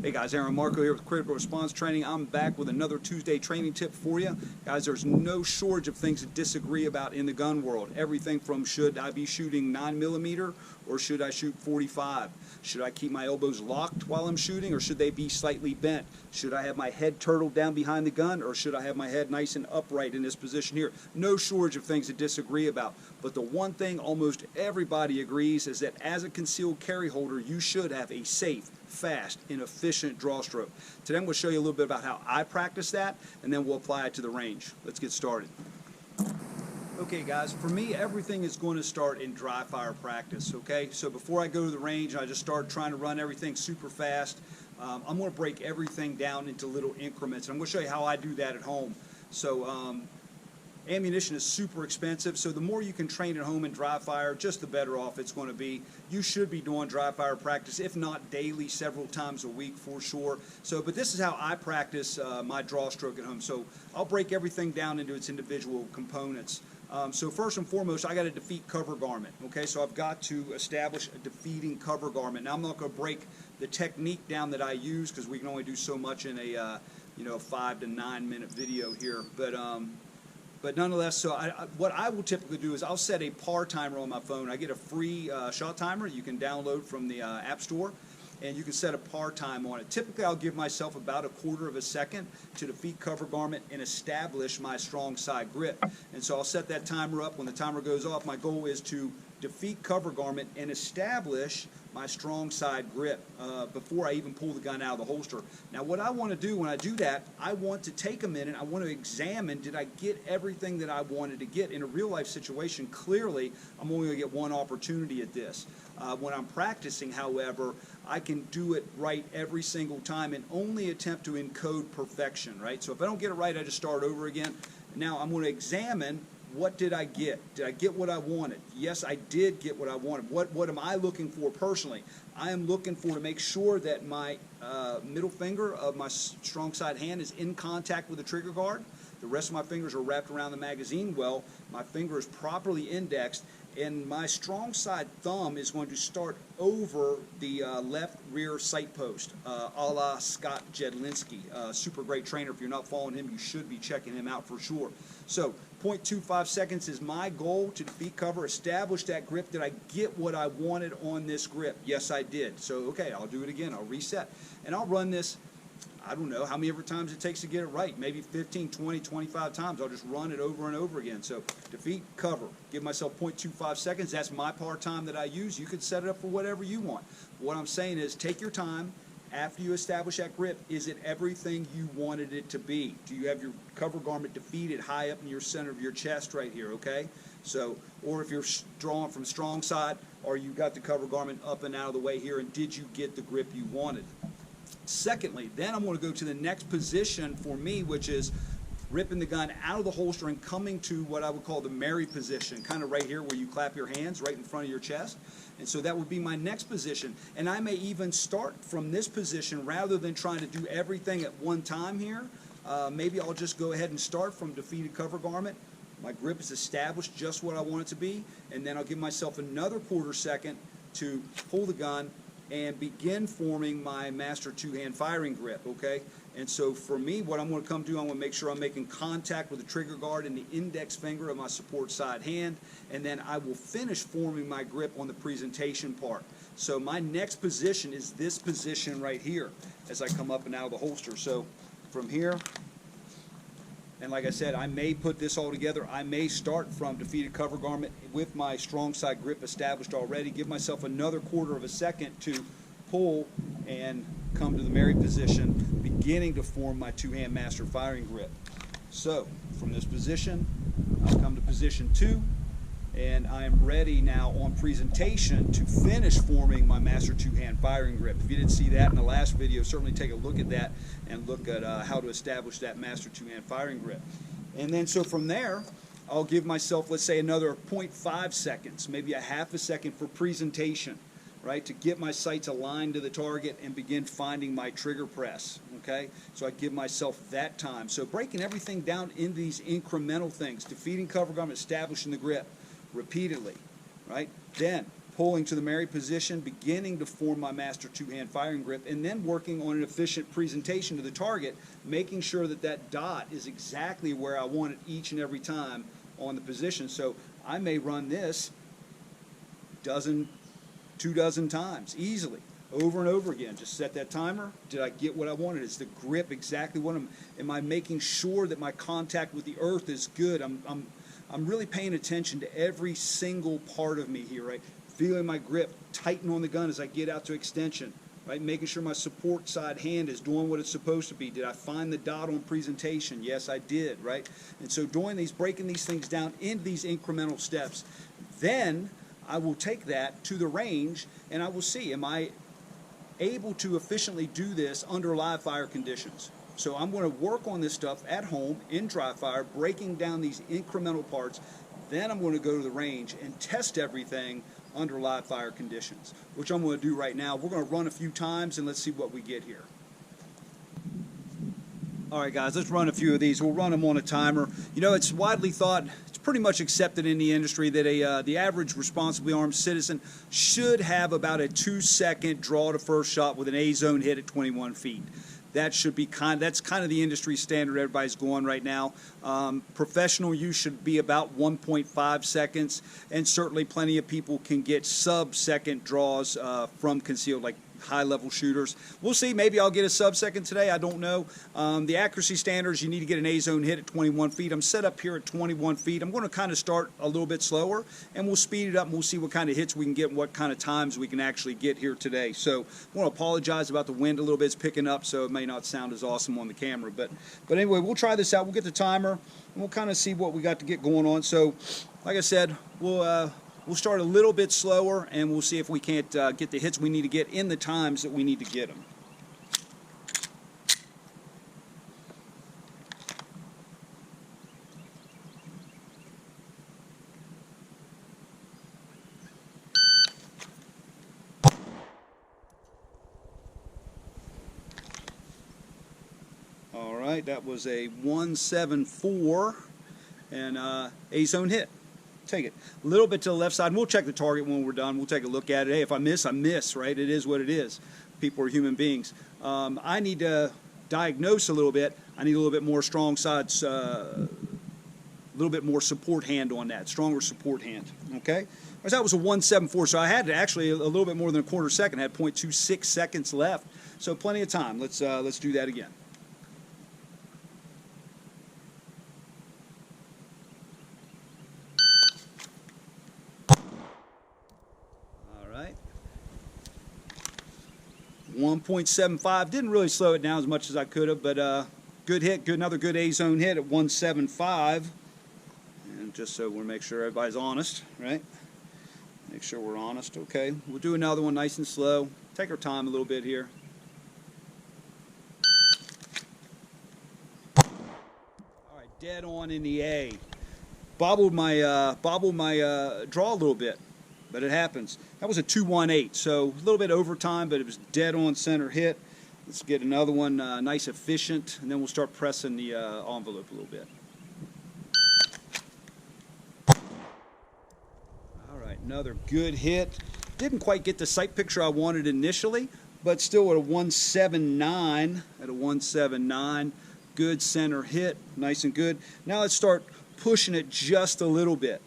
Hey guys, Aaron Marco here with Critical Response Training. I'm back with another Tuesday training tip for you. Guys, there's no shortage of things to disagree about in the gun world. Everything from should I be shooting 9mm or should I shoot 45? Should I keep my elbows locked while I'm shooting or should they be slightly bent? Should I have my head turtled down behind the gun or should I have my head nice and upright in this position here? No shortage of things to disagree about. But the one thing almost everybody agrees is that as a concealed carry holder, you should have a safe, fast, and efficient draw stroke. Today I'm going to show you a little bit about how I practice that, and then we'll apply it to the range. Let's get started. Okay guys, for me everything is going to start in dry fire practice, okay? So before I go to the range, I just start trying to run everything super fast. I'm going to break everything down into little increments, and I'm going to show you how I do that at home. So ammunition is super expensive, so the more you can train at home in dry fire, just the better off it's going to be. You should be doing dry fire practice, if not daily, several times a week for sure. But this is how I practice my draw stroke at home. So I'll break everything down into its individual components. So first and foremost, I got to defeat cover garment. Okay, so I've got to establish a defeating cover garment. Now I'm not going to break the technique down that I use because we can only do so much in a 5 to 9 minute video here. But nonetheless, so what I will typically do is I'll set a par timer on my phone. I get a free shot timer you can download from the App Store, and you can set a par time on it. Typically, I'll give myself about 1/4 of a second to defeat cover garment and establish my strong side grip. And so I'll set that timer up. When the timer goes off, my goal is to defeat cover garment and establish my strong side grip before I even pull the gun out of the holster. Now what I want to do when I do that, I want to take a minute, I want to examine, did I get everything that I wanted to get? In a real life situation, clearly I'm only going to get one opportunity at this. When I'm practicing, however, I can do it right every single time and only attempt to encode perfection, right? So if I don't get it right, I just start over again. Now I'm going to examine, what did I get? Did I get what I wanted? Yes, I did get what I wanted. What am I looking for personally? I am looking for to make sure that my middle finger of my strong side hand is in contact with the trigger guard. The rest of my fingers are wrapped around the magazine well. My finger is properly indexed, and my strong side thumb is going to start over the left rear sight post, a la Scott Jedlinski. Super great trainer. If you're not following him, you should be checking him out for sure. So 0.25 seconds is my goal to defeat cover, establish that grip. Did I get what I wanted on this grip? Yes, I did. So, okay, I'll do it again. I'll reset. And I'll run this, I don't know how many times it takes to get it right. Maybe 15, 20, 25 times. I'll just run it over and over again. So defeat cover. Give myself 0.25 seconds. That's my par time that I use. You could set it up for whatever you want. What I'm saying is take your time. After you establish that grip, is it everything you wanted it to be? Do you have your cover garment defeated high up in your center of your chest right here, okay? So, or if you're drawing from strong side, or you got the cover garment up and out of the way here, and did you get the grip you wanted? Secondly, then I'm going to go to the next position for me, which is ripping the gun out of the holster and coming to what I would call the Mary position, kind of right here where you clap your hands right in front of your chest. And so that would be my next position. And I may even start from this position rather than trying to do everything at one time here. Maybe I'll just go ahead and start from defeated cover garment. My grip is established just what I want it to be. And then I'll give myself another 1/4 second to pull the gun and begin forming my master two-hand firing grip, okay? And so for me, what I'm going to come do, I'm going to make sure I'm making contact with the trigger guard and the index finger of my support side hand, and then I will finish forming my grip on the presentation part. So my next position is this position right here as I come up and out of the holster. So from here, and like I said, I may put this all together. I may start from defeated cover garment with my strong side grip established already. Give myself another 1/4 of a second to pull and come to the Mary position, beginning to form my two-hand master firing grip. So from this position, I'll come to position 2, and I am ready now on presentation to finish forming my master two-hand firing grip. If you didn't see that in the last video, certainly take a look at that and look at how to establish that master two-hand firing grip. And then so from there, I'll give myself, let's say, another 0.5 seconds, maybe a half a second for presentation, right, to get my sights aligned to the target and begin finding my trigger press, okay? So I give myself that time. So breaking everything down into these incremental things, defeating cover garment, establishing the grip repeatedly, right? Then pulling to the married position, beginning to form my master two-hand firing grip, and then working on an efficient presentation to the target, making sure that that dot is exactly where I want it each and every time on the position. So I may run this 2 dozen times easily, over and over again. Just set that timer. Did I get what I wanted? Is the grip exactly what am I making sure that my contact with the earth is good? I'm really paying attention to every single part of me here, right? Feeling my grip tighten on the gun as I get out to extension, right? Making sure my support side hand is doing what it's supposed to be. Did I find the dot on presentation? Yes, I did, right? And so doing these, breaking these things down into these incremental steps. Then I will take that to the range and I will see, am I able to efficiently do this under live fire conditions? So I'm going to work on this stuff at home in dry fire, breaking down these incremental parts. Then I'm going to go to the range and test everything under live fire conditions, which I'm going to do right now. We're going to run a few times and let's see what we get here. All right, guys, let's run a few of these. We'll run them on a timer. You know, it's widely thought, it's pretty much accepted in the industry that the average responsibly armed citizen should have about a 2-second draw to first shot with an A-zone hit at 21 feet. That should be that's kind of the industry standard everybody's going right now. Professional use should be about 1.5 seconds, and certainly plenty of people can get sub-second draws from concealed, like high-level shooters. We'll see. Maybe I'll get a sub-second today. I don't know. The accuracy standards, you need to get an A-zone hit at 21 feet. I'm set up here at 21 feet. I'm going to kind of start a little bit slower, and we'll speed it up, and we'll see what kind of hits we can get and what kind of times we can actually get here today. So I want to apologize about the wind a little bit. It's picking up, so it may not sound as awesome on the camera. But anyway, we'll try this out. We'll get the timer, and we'll kind of see what we got to get going on. So, like I said, we'll start a little bit slower, and we'll see if we can't get the hits we need to get in the times that we need to get them. All right, that was a 174 and A-zone hit. Take it a little bit to the left side, and we'll check the target when we're done. We'll take a look at it. Hey, if I miss, I miss, right? It is what it is. People are human beings. I need to diagnose a little bit. I need a little bit more strong sides, a little bit more support hand on that, stronger support hand, okay? That was a 174, so I had to actually a little bit more than a quarter second. I had 0.26 seconds left, so plenty of time. Let's do that again. All right. 1.75, didn't really slow it down as much as I could have, but good hit, another good A-zone hit at 175. And just so we'll make sure everybody's honest, right? Make sure we're honest. Okay, we'll do another one nice and slow. Take our time a little bit here. All right, dead on in the A. Bobbled my draw a little bit, but it happens. That was a 218, so a little bit overtime, but it was dead on center hit. Let's get another one nice, efficient, and then we'll start pressing the envelope a little bit. Another good hit. Didn't quite get the sight picture I wanted initially, but still at a 179. At a 179, good center hit, nice and good. Now let's start pushing it just a little bit,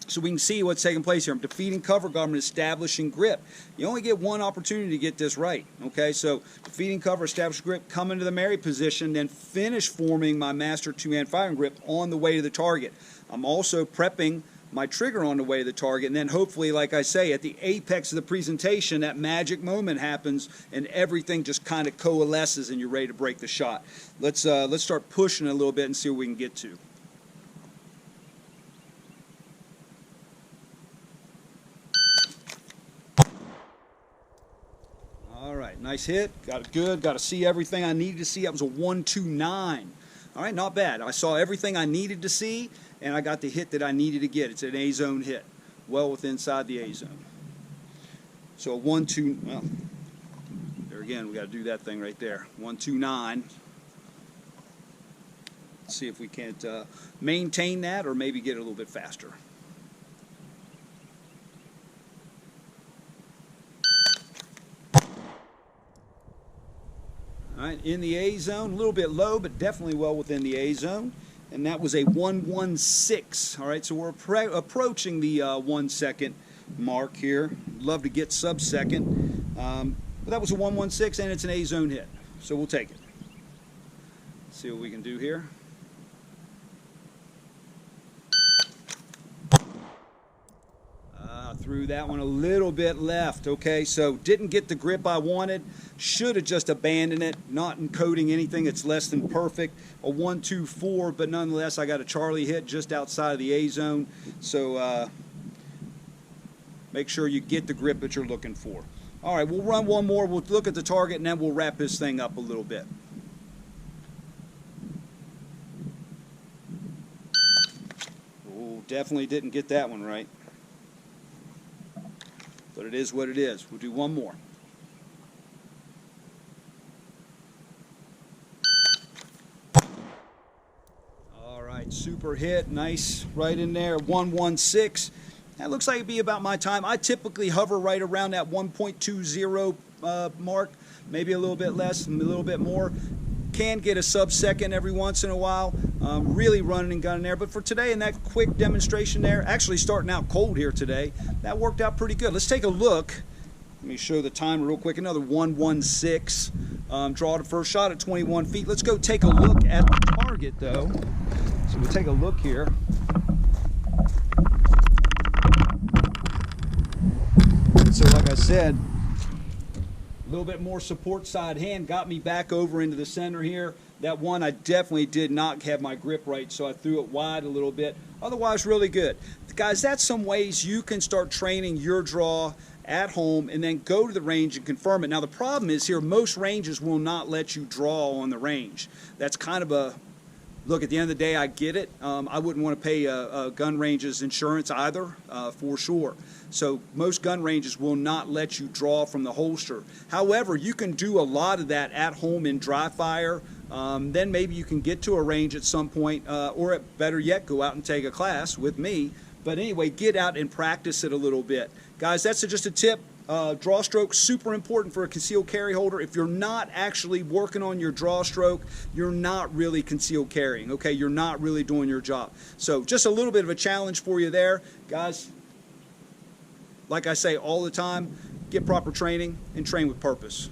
so we can see what's taking place here. I'm defeating cover guard, I'm establishing grip. You only get one opportunity to get this right, okay? So defeating cover, establish grip, come into the married position, then finish forming my master two-hand firing grip on the way to the target. I'm also prepping my trigger on the way to the target, and then hopefully, like I say, at the apex of the presentation, that magic moment happens and everything just kind of coalesces and you're ready to break the shot. Let's start pushing it a little bit and see what we can get to. All right, nice hit, got it good, got to see everything I needed to see. That was a 129. All right, not bad. I saw everything I needed to see, and I got the hit that I needed to get. It's an A-zone hit, well within inside the A-zone. So a 1-2, well, there again, we got to do that thing right there. 129. Let's see if we can't maintain that or maybe get it a little bit faster. All right, in the A zone, a little bit low, but definitely well within the A zone. And that was a 116. All right, so we're approaching the 1 second mark here. Love to get sub-second. But that was a 116, and it's an A zone hit. So we'll take it. See what we can do here. Threw that one a little bit left. Okay, so didn't get the grip I wanted. Should have just abandoned it, not encoding anything. It's less than perfect. A 1-2-4, but nonetheless, I got a Charlie hit just outside of the A zone. So make sure you get the grip that you're looking for. All right, we'll run one more. We'll look at the target, and then we'll wrap this thing up a little bit. Oh, definitely didn't get that one right. But it is what it is. We'll do one more. All right, super hit. Nice, right in there. 116. That looks like it'd be about my time. I typically hover right around that 1.20 mark, maybe a little bit less, a little bit more. Can get a sub-second every once in a while. Really running and gunning there. But for today, in that quick demonstration there, actually starting out cold here today, that worked out pretty good. Let's take a look. Let me show the time real quick. Another 116. Draw the first shot at 21 feet. Let's go take a look at the target, though. So we'll take a look here. So like I said, a little bit more support side hand got me back over into the center here. That one, I definitely did not have my grip right, so I threw it wide a little bit. Otherwise, really good. Guys, that's some ways you can start training your draw at home and then go to the range and confirm it. Now, the problem is here, most ranges will not let you draw on the range. That's kind of a... Look, at the end of the day, I get it. I wouldn't want to pay a gun range's insurance either, for sure. So most gun ranges will not let you draw from the holster. However, you can do a lot of that at home in dry fire. Then maybe you can get to a range at some point, or better yet, go out and take a class with me. But anyway, get out and practice it a little bit. Guys, that's just a tip. Draw stroke, super important for a concealed carry holder. If you're not actually working on your draw stroke, you're not really concealed carrying, okay? You're not really doing your job. So just a little bit of a challenge for you there. Guys, like I say all the time, get proper training and train with purpose.